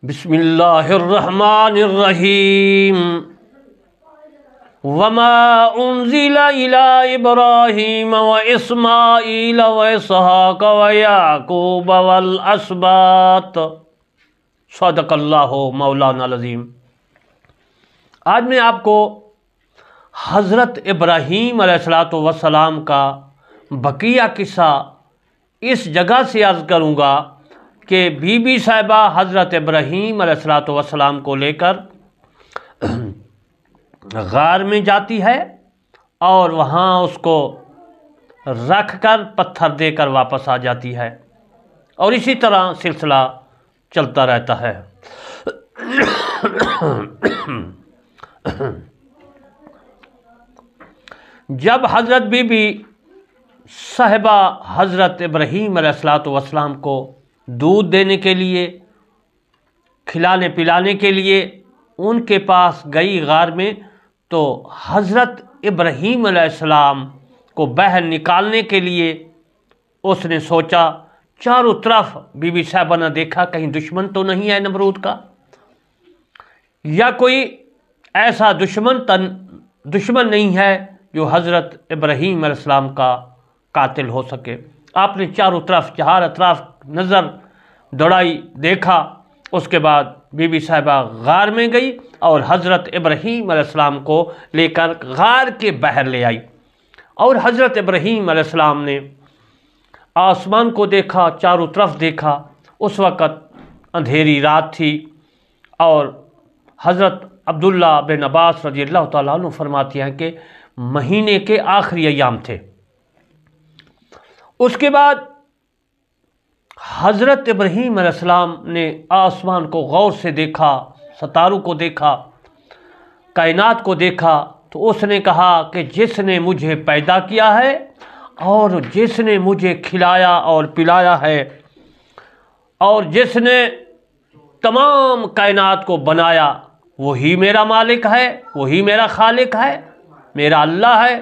بسم اللہ الرحمن الرحیم وما انزل الی ابراہیم واسماعیل واسحاق ویعقوب والاسباط صدق اللہ مولانا العظیم۔ آج میں آپ کو حضرت ابراہیم علیہ السلام کا بقیہ قصہ اس جگہ سے عرض کروں گا کہ بی بی صاحبہ حضرت ابراہیم علیہ السلام کو لے کر غار میں جاتی ہے اور وہاں اس کو رکھ کر پتھر دے کر واپس آ جاتی ہے، اور اسی طرح سلسلہ چلتا رہتا ہے۔ جب حضرت بی بی صاحبہ حضرت ابراہیم علیہ السلام کو دودھ دینے کے لیے، کھلانے پلانے کے لیے ان کے پاس گئی غار میں، تو حضرت ابراہیم علیہ السلام کو باہر نکالنے کے لیے اس نے سوچا، چاروں طرف بی بی صاحبہ نے دیکھا کہیں دشمن تو نہیں ہے نمرود کا، یا کوئی ایسا دشمن نہیں ہے جو حضرت ابراہیم علیہ السلام کا قاتل ہو سکے۔ آپ نے چاروں طرف چار اطراف نظر دوڑائی، دیکھا، اس کے بعد بی بی صاحبہ غار میں گئی اور حضرت ابراہیم علیہ السلام کو لے کر غار کے باہر لے آئی، اور حضرت ابراہیم علیہ السلام نے آسمان کو دیکھا، چاروں طرف دیکھا۔ اس وقت اندھیری رات تھی، اور حضرت عبداللہ بن عباس رضی اللہ تعالیٰ عنہ فرماتے ہیں کہ مہینے کے آخری ایام تھے۔ اس کے بعد حضرت ابراہیم علیہ السلام نے آسمان کو غور سے دیکھا، ستاروں کو دیکھا، کائنات کو دیکھا، تو اس نے کہا کہ جس نے مجھے پیدا کیا ہے اور جس نے مجھے کھلایا اور پلایا ہے اور جس نے تمام کائنات کو بنایا، وہی میرا مالک ہے، وہی میرا خالق ہے، میرا اللہ ہے۔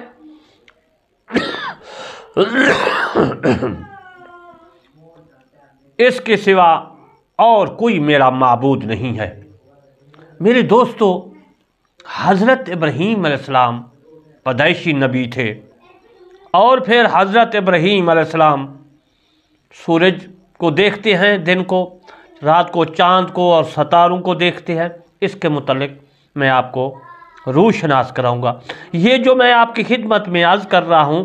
اس کے سوا اور کوئی میرا معبود نہیں ہے۔ میرے دوستو، حضرت ابراہیم علیہ السلام پیدائشی نبی تھے، اور پھر حضرت ابراہیم علیہ السلام سورج کو دیکھتے ہیں دن کو، رات کو چاند کو اور ستاروں کو دیکھتے ہیں۔ اس کے متعلق میں آپ کو روشناس کراؤں گا۔ یہ جو میں آپ کی خدمت میں عرض کر رہا ہوں،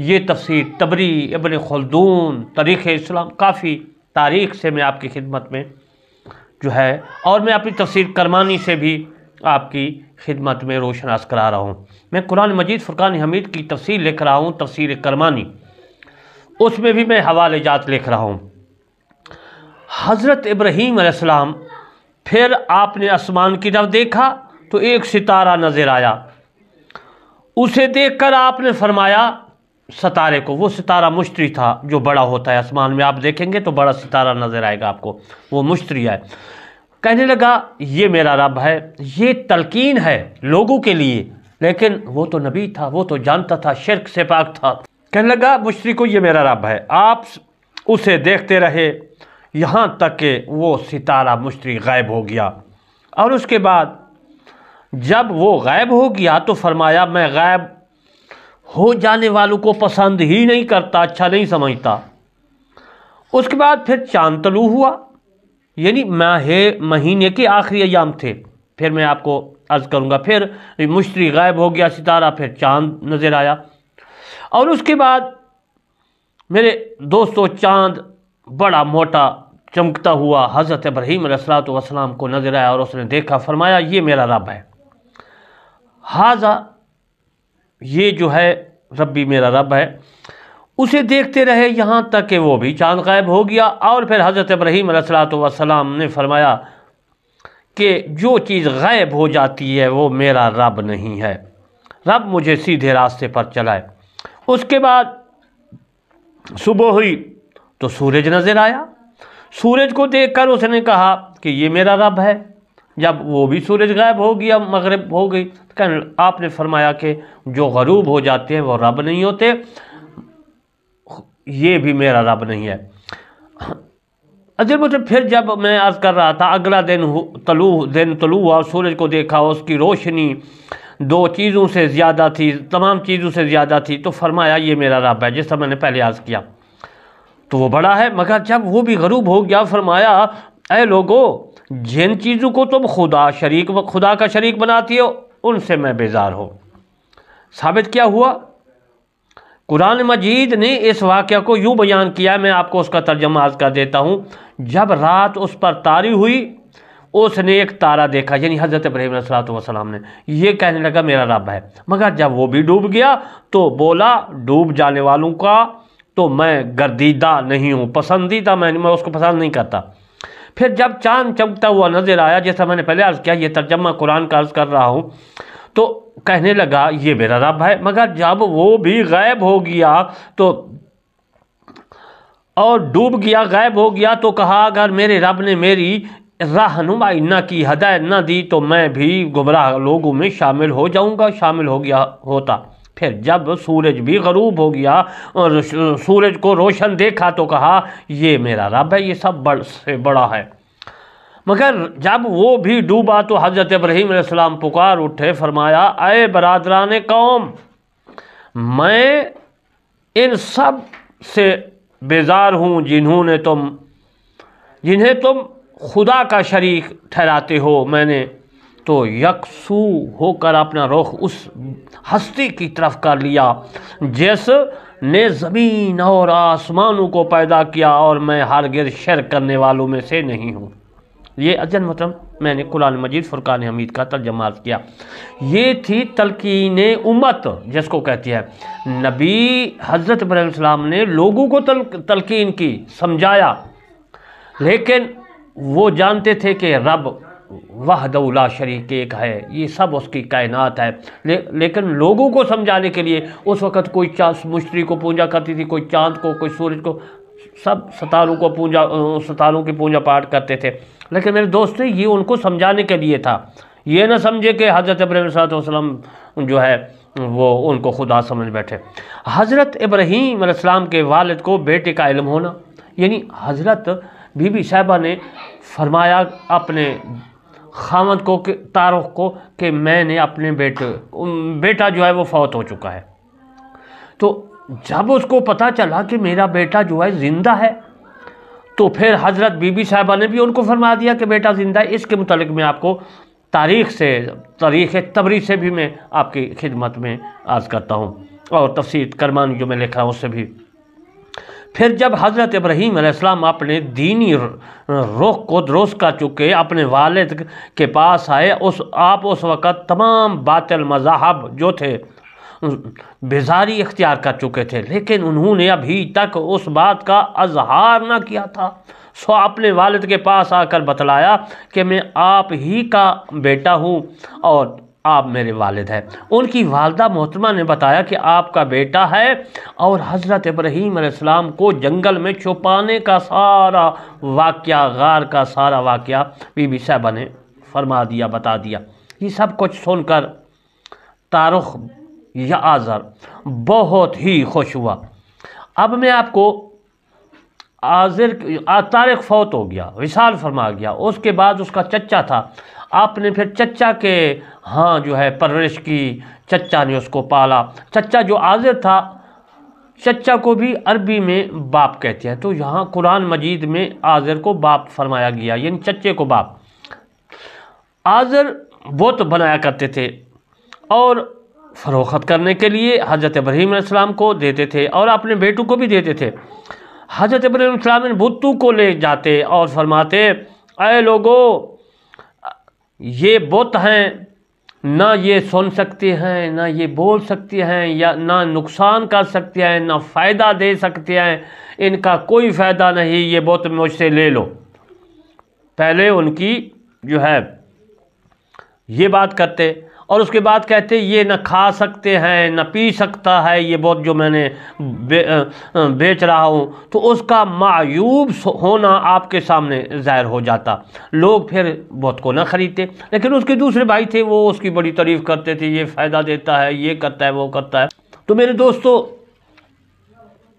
یہ تفسیر طبری، ابن خلدون، تاریخ اسلام، کافی تاریخ سے میں آپ کی خدمت میں جو ہے، اور میں اپنی تفسیر کرمانی سے بھی آپ کی خدمت میں روشناس کرا رہا ہوں۔ میں قرآن مجید فرقان حمید کی تفسیر لکھ رہا ہوں، تفسیر کرمانی، اس میں بھی میں حوالے جات لکھ رہا ہوں۔ حضرت ابراہیم علیہ السلام پھر آپ نے آسمان کی طرف دیکھا تو ایک ستارہ نظر آیا، اسے دیکھ کر آپ نے فرمایا ستارے کو، وہ ستارہ مشتری تھا جو بڑا ہوتا ہے آسمان میں، آپ دیکھیں گے تو بڑا ستارہ نظر آئے گا آپ کو، وہ مشتری ہے۔ کہنے لگا یہ میرا رب ہے۔ یہ تلقین ہے لوگوں کے لیے، لیکن وہ تو نبی تھا، وہ تو جانتا تھا، شرک سے پاک تھا۔ کہنے لگا مشتری کو یہ میرا رب ہے۔ آپ اسے دیکھتے رہے یہاں تک کہ وہ ستارہ مشتری غائب ہو گیا، اور اس کے بعد جب وہ غائب ہو گیا تو فرمایا میں غائب ہو جانے والوں کو پسند ہی نہیں کرتا، اچھا نہیں سمجھتا۔ اس کے بعد پھر چاند طلوع ہوا، یعنی مہینے کے آخری ایام تھے۔ پھر میں آپ کو عرض کروں گا، پھر مشتری غائب ہو گیا ستارہ، پھر چاند نظر آیا، اور اس کے بعد میرے دوستو چاند بڑا موٹا چمکتا ہوا حضرت ابراہیم علیہ السلام کو نظر آیا، اور اس نے دیکھا، فرمایا یہ میرا رب ہے، ہاذا، یہ جو ہے ربی میرا رب ہے۔ اسے دیکھتے رہے یہاں تک کہ وہ بھی چاند غائب ہو گیا، اور پھر حضرت ابراہیم علیہ السلام نے فرمایا کہ جو چیز غائب ہو جاتی ہے وہ میرا رب نہیں ہے، رب مجھے سیدھے راستے پر چلائے۔ اس کے بعد صبح ہوئی تو سورج نظر آیا، سورج کو دیکھ کر اس نے کہا کہ یہ میرا رب ہے۔ جب وہ بھی سورج غائب ہو گیا، مغرب ہو گئی، آپ نے فرمایا کہ جو غروب ہو جاتے ہیں وہ رب نہیں ہوتے، یہ بھی میرا رب نہیں ہے۔ عزیز مطلب پھر جب میں عرض کر رہا تھا اگلا دن طلوع ہوا، سورج کو دیکھا، اس کی روشنی 2 چیزوں سے زیادہ تھی، تمام چیزوں سے زیادہ تھی، تو فرمایا یہ میرا رب ہے، جس طرح میں نے پہلے عرض کیا، تو وہ بڑا ہے، مگر جب وہ بھی غروب ہو گیا فرمایا اے لوگو، جن چیزوں کو تم خدا کا شریک بناتی ہو ان سے میں بیزار ہوں۔ ثابت کیا ہوا؟ قرآن مجید نے اس واقعہ کو یوں بیان کیا، میں آپ کو اس کا ترجمہ عرض کر دیتا ہوں۔ جب رات اس پر تاری ہوئی، اس نے ایک تارا دیکھا، یعنی حضرت ابراہیم علیہ السلام نے، یہ کہنے لگا میرا رب ہے، مگر جب وہ بھی ڈوب گیا تو بولا ڈوب جانے والوں کا تو میں گردیدہ نہیں ہوں، پسندیدہ میں اس کو پسند نہیں کرتا۔ پھر جب چاند چمکتا ہوا نظر آیا، جیسا میں نے پہلے عرض کیا، یہ ترجمہ قرآن کا عرض کر رہا ہوں، تو کہنے لگا یہ میرا رب ہے، مگر جب وہ بھی غائب ہو گیا تو اور ڈوب گیا، غائب ہو گیا، تو کہا اگر میرے رب نے میری رہنمائی نہ کی، ہدایت نہ دی تو میں بھی گمراہ لوگوں میں شامل ہو جاؤں گا، شامل ہو گیا ہوتا۔ پھر جب سورج بھی غروب ہو گیا اور سورج کو روشن دیکھا تو کہا یہ میرا رب ہے، یہ سب سے بڑا ہے۔ مگر جب وہ بھی ڈوبا تو حضرت ابراہیم علیہ السلام پکار اٹھے، فرمایا اے برادران قوم، میں ان سب سے بیزار ہوں جنہیں تم خدا کا شریک ٹھہراتے ہو۔ میں نے تو یکسو ہو کر اپنا رخ اس ہستی کی طرف کر لیا جس نے زمین اور آسمانوں کو پیدا کیا، اور میں ہرگز شرک کرنے والوں میں سے نہیں ہوں۔ یہ عزیز محترم میں نے قرآن مجید فرقان حمید کا ترجمہ عرض کیا۔ یہ تھی تلقین امت جس کو کہتی ہے۔ نبی حضرت ابراہیم علیہ السلام نے لوگوں کو تلقین کی، سمجھایا، لیکن وہ جانتے تھے کہ رب وحدہ لا شریک ایک ہے، یہ سب اس کی کائنات ہے، لیکن لوگوں کو سمجھانے کے لیے اس وقت کوئی مشتری کو پوجا کرتی تھی، کوئی چاند کو، کوئی سورج کو، سب ستاروں کی پوجا پاٹ کرتے تھے، لیکن میرے دوستو یہ ان کو سمجھانے کے لیے تھا۔ یہ نہ سمجھے کہ حضرت ابراہیم علیہ السلام جو ہے وہ ان کو خدا سمجھ بیٹھے۔ حضرت ابراہیم علیہ السلام کے والد کو بیٹے کا علم ہونا، یعنی حضرت بی بی صاحبہ نے فرمایا اپنے خاوند کو، تارخ کو، کہ میں نے اپنے بیٹا جو ہے وہ فوت ہو چکا ہے۔ تو جب اس کو پتہ چلا کہ میرا بیٹا جو ہے زندہ ہے، تو پھر حضرت بی بی صاحبہ نے بھی ان کو فرما دیا کہ بیٹا زندہ ہے۔ اس کے متعلق میں آپ کو تاریخ طبری سے بھی میں آپ کی خدمت میں عرض کرتا ہوں، اور تفسیر کرمانی جو میں لکھ رہا ہوں اس سے بھی۔ پھر جب حضرت ابراہیم علیہ السلام اپنے دینی رخ کو درست کر چکے، اپنے والد کے پاس آئے، آپ اس وقت تمام باطل مذاہب جو تھے بیزاری اختیار کر چکے تھے، لیکن انہوں نے ابھی تک اس بات کا اظہار نہ کیا تھا۔ سو اپنے والد کے پاس آ کر بتلایا کہ میں آپ ہی کا بیٹا ہوں اور آپ میرے والد ہیں۔ ان کی والدہ محترمہ نے بتایا کہ آپ کا بیٹا ہے، اور حضرت ابراہیم علیہ السلام کو جنگل میں چھپانے کا سارا واقعہ، غار کا سارا واقعہ بی بی صاحبہ نے فرما دیا، بتا دیا۔ یہ سب کچھ سن کر تارخ یا آزر بہت ہی خوش ہوا۔ اب میں آپ کو طارق فوت ہو گیا، وصال فرما گیا، اس کے بعد اس کا چچا تھا، آپ نے پھر چچا کے ہاں جو ہے پرورش کی، چچا نے اس کو پالا۔ چچا جو آزر تھا، چچا کو بھی عربی میں باپ کہتے ہیں، تو یہاں قرآن مجید میں آزر کو باپ فرمایا گیا، یعنی چچے کو باپ۔ آزر بت بنایا کرتے تھے اور فروخت کرنے کے لیے حضرت ابراہیم علیہ السلام کو دیتے تھے اور اپنے بیٹوں کو بھی دیتے تھے۔ حضرت ابراہیم علیہ السلام بتوں کو لے جاتے اور فرماتے اے لوگو، یہ بت ہیں، نہ یہ سن سکتے ہیں، نہ یہ بول سکتے ہیں، یا نہ نقصان کر سکتے ہیں، نہ فائدہ دے سکتے ہیں، ان کا کوئی فائدہ نہیں، یہ بت مجھ سے لے لو۔ پہلے ان کی جو ہے یہ بات کرتے، اور اس کے بعد کہتے یہ نہ کھا سکتے ہیں، نہ پی سکتا ہے یہ بت جو میں نے بیچ رہا ہوں، تو اس کا معیوب ہونا آپ کے سامنے ظاہر ہو جاتا، لوگ پھر بت کو نہ خریدتے۔ لیکن اس کے دوسرے بھائی تھے، وہ اس کی بڑی تعریف کرتے تھے، یہ فائدہ دیتا ہے، یہ کرتا ہے، وہ کرتا ہے۔ تو میرے دوستو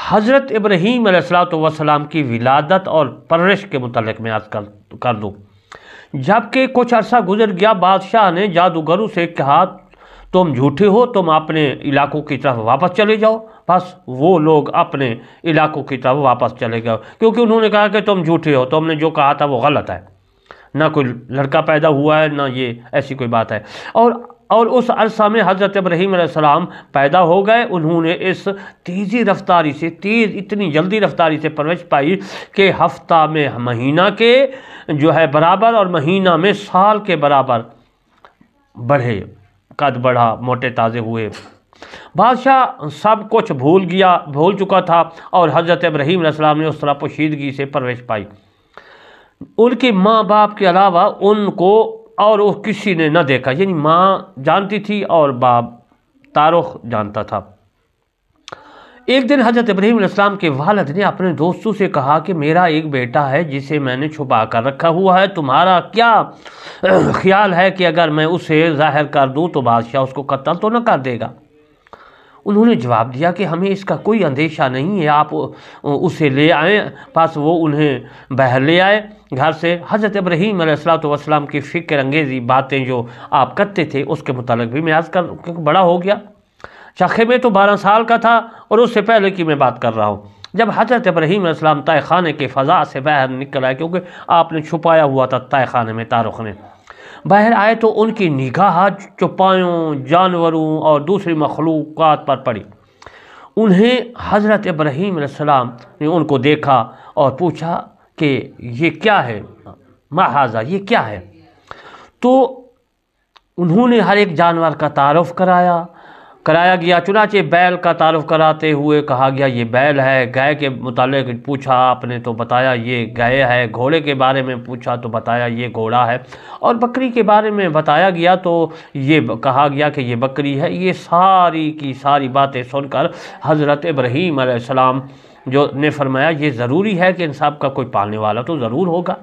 حضرت ابراہیم علیہ السلام کی ولادت اور پرورش کے متعلق میں عرض کر دوں۔ جبکہ کچھ عرصہ گزر گیا، بادشاہ نے جادوگروں سے کہا تم جھوٹے ہو، تم اپنے علاقوں کی طرف واپس چلے جاؤ۔ بس وہ لوگ اپنے علاقوں کی طرف واپس چلے گئے، کیونکہ انہوں نے کہا کہ تم جھوٹے ہو، تم نے جو کہا تھا وہ غلط ہے، نہ کوئی لڑکا پیدا ہوا ہے، نہ یہ ایسی کوئی بات ہے۔ اور اس عرصہ میں حضرت ابراہیم علیہ السلام پیدا ہو گئے۔ انہوں نے اس اتنی جلدی رفتاری سے پرورش پائی کہ ہفتہ میں مہینہ کے جو ہے برابر اور مہینہ میں سال کے برابر بڑھے، قد بڑھا، موٹے تازے ہوئے۔ بادشاہ سب کچھ بھول چکا تھا، اور حضرت ابراہیم علیہ السلام نے اس طرح پوشیدگی سے پرورش پائی۔ ان کے ماں باپ کے علاوہ ان کو اور وہ کسی نے نہ دیکھا، یعنی ماں جانتی تھی اور باپ تاروخ جانتا تھا۔ ایک دن حضرت ابراہیم علیہ السلام کے والد نے اپنے دوستوں سے کہا کہ میرا ایک بیٹا ہے جسے میں نے چھپا کر رکھا ہوا ہے، تمہارا کیا خیال ہے کہ اگر میں اسے ظاہر کر دوں تو بادشاہ اس کو قتل تو نہ کر دے گا؟ انہوں نے جواب دیا کہ ہمیں اس کا کوئی اندیشہ نہیں ہے، آپ اسے لے آئیں۔ پس وہ انہیں باہر لے آئے گھر سے۔ حضرت ابراہیم علیہ السلام کی فکر انگیزی باتیں جو آپ کرتے تھے اس کے متعلق بھی میں عرض کر، کیونکہ بڑا ہو گیا، شاخے میں تو 12 سال کا تھا، اور اس سے پہلے کی میں بات کر رہا ہوں۔ جب حضرت ابراہیم علیہ السلام طے خانے کے فضا سے باہر نکل آئے، کیونکہ آپ نے چھپایا ہوا تھا طے خانے میں تاروخ نے، باہر آئے تو ان کی نگاہ چوپایوں، جانوروں اور دوسری مخلوقات پر پڑی۔ انہیں حضرت ابراہیم علیہ السلام نے ان کو دیکھا اور پوچھا کہ یہ کیا ہے، ما ھذا، یہ کیا ہے؟ تو انہوں نے ہر ایک جانور کا تعارف کرایا گیا۔ چنانچہ بیل کا تعارف کراتے ہوئے کہا گیا یہ بیل ہے، گائے کے متعلق پوچھا آپ نے تو بتایا یہ گائے ہے، گھوڑے کے بارے میں پوچھا تو بتایا یہ گھوڑا ہے، اور بکری کے بارے میں بتایا گیا تو یہ کہا گیا کہ یہ بکری ہے۔ یہ ساری کی ساری باتیں سن کر حضرت ابراہیم علیہ السلام جو نے فرمایا یہ ضروری ہے کہ ان سب کا کوئی پالنے والا تو ضرور ہوگا،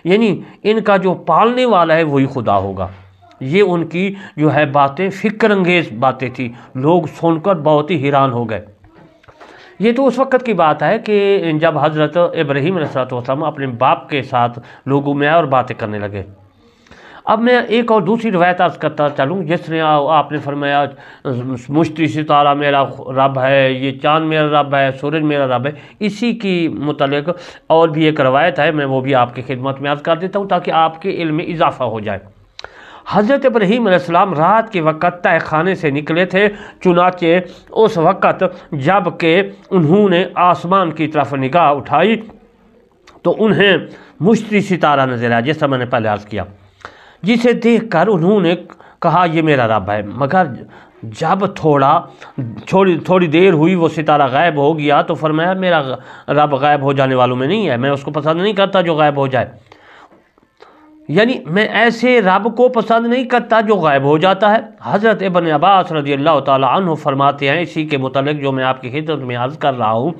یعنی ان کا جو پالنے والا ہے وہی خدا ہوگا۔ یہ ان کی جو ہے باتیں فکر انگیز باتیں تھیں، لوگ سن کر بہت ہی حیران ہو گئے۔ یہ تو اس وقت کی بات ہے کہ جب حضرت ابراہیم علیہ السلام اپنے باپ کے ساتھ لوگوں میں آئے اور باتیں کرنے لگے۔ اب میں ایک اور دوسری روایت عرض کرتا چلوں، جس نے آپ نے فرمایا مشتری ستارہ میرا رب ہے، یہ چاند میرا رب ہے، سورج میرا رب ہے، اسی کی متعلق اور بھی ایک روایت ہے، میں وہ بھی آپ کی خدمت میں عرض کر دیتا ہوں تاکہ آپ کے علم میں اضافہ ہو جائے۔ حضرت ابراہیم علیہ السلام رات کے وقت طے خانے سے نکلے تھے، چنانچہ اس وقت جب کہ انہوں نے آسمان کی طرف نگاہ اٹھائی تو انہیں مشتری ستارہ نظر آیا، جیسا میں نے پہلے عرض کیا، جسے دیکھ کر انہوں نے کہا یہ میرا رب ہے۔ مگر جب تھوڑی دیر ہوئی وہ ستارہ غائب ہو گیا تو فرمایا میرا رب غائب ہو جانے والوں میں نہیں ہے، میں اس کو پسند نہیں کرتا جو غائب ہو جائے، یعنی میں ایسے رب کو پسند نہیں کرتا جو غائب ہو جاتا ہے۔ حضرت ابن عباس رضی اللہ تعالیٰ عنہ فرماتے ہیں اسی کے متعلق جو میں آپ کی خدمت میں عرض کر رہا ہوں،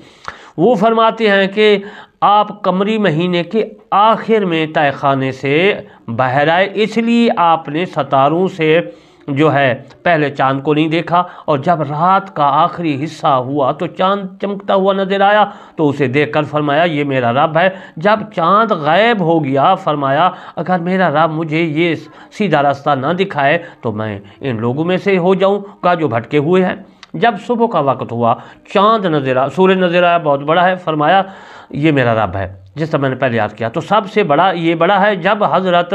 وہ فرماتے ہیں کہ آپ قمری مہینے کے آخر میں طے خانے سے باہر آئے، اس لیے آپ نے ستاروں سے جو ہے پہلے چاند کو نہیں دیکھا، اور جب رات کا آخری حصہ ہوا تو چاند چمکتا ہوا نظر آیا تو اسے دیکھ کر فرمایا یہ میرا رب ہے۔ جب چاند غائب ہو گیا فرمایا اگر میرا رب مجھے یہ سیدھا راستہ نہ دکھائے تو میں ان لوگوں میں سے ہو جاؤں گا جو بھٹکے ہوئے ہیں۔ جب صبح کا وقت ہوا چاند نظر آیا، سورج نظر آیا، بہت بڑا ہے، فرمایا یہ میرا رب ہے، جس طرح میں نے پہلے یاد کیا۔ تو سب سے بڑا یہ بڑا ہے جب حضرت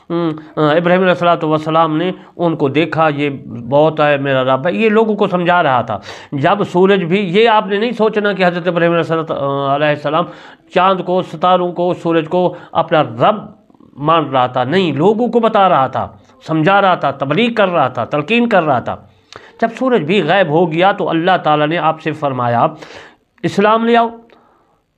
ابراہیم علیہ السلام نے ان کو دیکھا یہ بہت ہے میرا رب ہے، یہ لوگوں کو سمجھا رہا تھا۔ جب سورج بھی، یہ آپ نے نہیں سوچنا کہ حضرت ابراہیم علیہ السلام چاند کو، ستاروں کو، سورج کو اپنا رب مان رہا تھا، نہیں، لوگوں کو بتا رہا تھا، سمجھا رہا تھا، تبلیغ کر رہا تھا، تلقین کر رہا تھا۔ جب سورج بھی غائب ہو گیا تو اللہ تعالیٰ نے آپ سے فرمایا اسلام لے آؤ،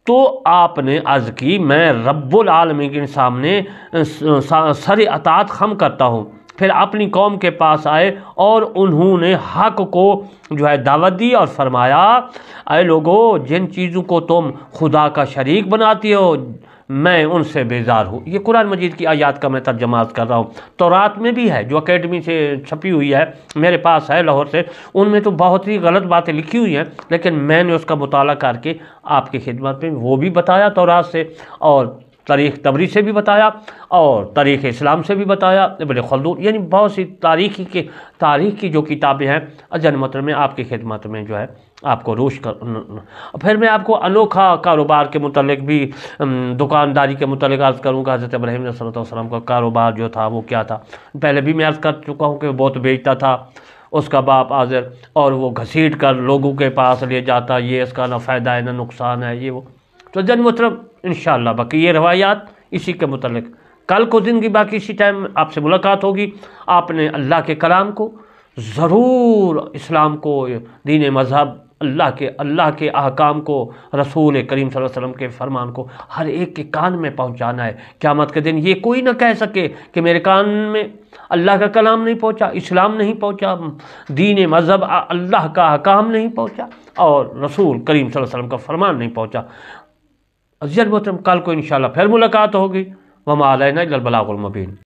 تو آپ نے عرض کی میں رب العالمین کے سامنے سر اطاعت خم کرتا ہوں، پھر اپنی قوم کے پاس آئے اور انہوں نے حق کو جو ہے دعوت دی اور فرمایا اے لوگو جن چیزوں کو تم خدا کا شریک بناتی ہو میں ان سے بیزار ہوں۔ یہ قرآن مجید کی آیات کا میں ترجمہ کر رہا ہوں۔ تورات میں بھی ہے جو اکیڈمی سے چھپی ہوئی ہے، میرے پاس ہے لاہور سے، ان میں تو بہت ہی غلط باتیں لکھی ہوئی ہیں، لیکن میں نے اس کا مطالعہ کر کے آپ کی خدمت میں وہ بھی بتایا تورات سے، اور تاریخ طبری سے بھی بتایا، اور تاریخ اسلام سے بھی بتایا، ابن خلدون، یعنی بہت سی تاریخ کی جو کتابیں ہیں اجل مطلب میں آپ کی خدمت میں جو ہے آپ کو روش کر۔ پھر میں آپ کو انوکھا کاروبار کے متعلق بھی دکانداری کے متعلق عرض کروں گا۔ حضرت ابراہیم علیہ السلام کا کاروبار جو تھا وہ کیا تھا، پہلے بھی میں عرض کر چکا ہوں کہ وہ بہت بیچتا تھا، اس کا باپ حاضر، اور وہ گھسیٹ کر لوگوں کے پاس لے جاتا، یہ اس کا نہ فائدہ ہے نہ نقصان ہے، یہ وہ۔ تو جن محترم انشاءاللہ باقی یہ روایات اسی کے متعلق کل کو زندگی باقی اسی ٹائم آپ سے ملاقات ہوگی۔ آپ نے اللہ کے کلام کو ضرور، اسلام کو، دین مذہب، اللہ کے احکام کو، رسول کریم صلی اللہ علیہ وسلم کے فرمان کو ہر ایک کے کان میں پہنچانا ہے۔ قیامت کے دن یہ کوئی نہ کہہ سکے کہ میرے کان میں اللہ کا کلام نہیں پہنچا، اسلام نہیں پہنچا، دین مذہب اللہ کا احکام نہیں پہنچا، اور رسول کریم صلی اللہ علیہ وسلم کا فرمان نہیں پہنچا۔ عزیز محترم کل کو انشاءاللہ پھر ملاقات ہوگی۔ وما علینا الا البلاغ المبین۔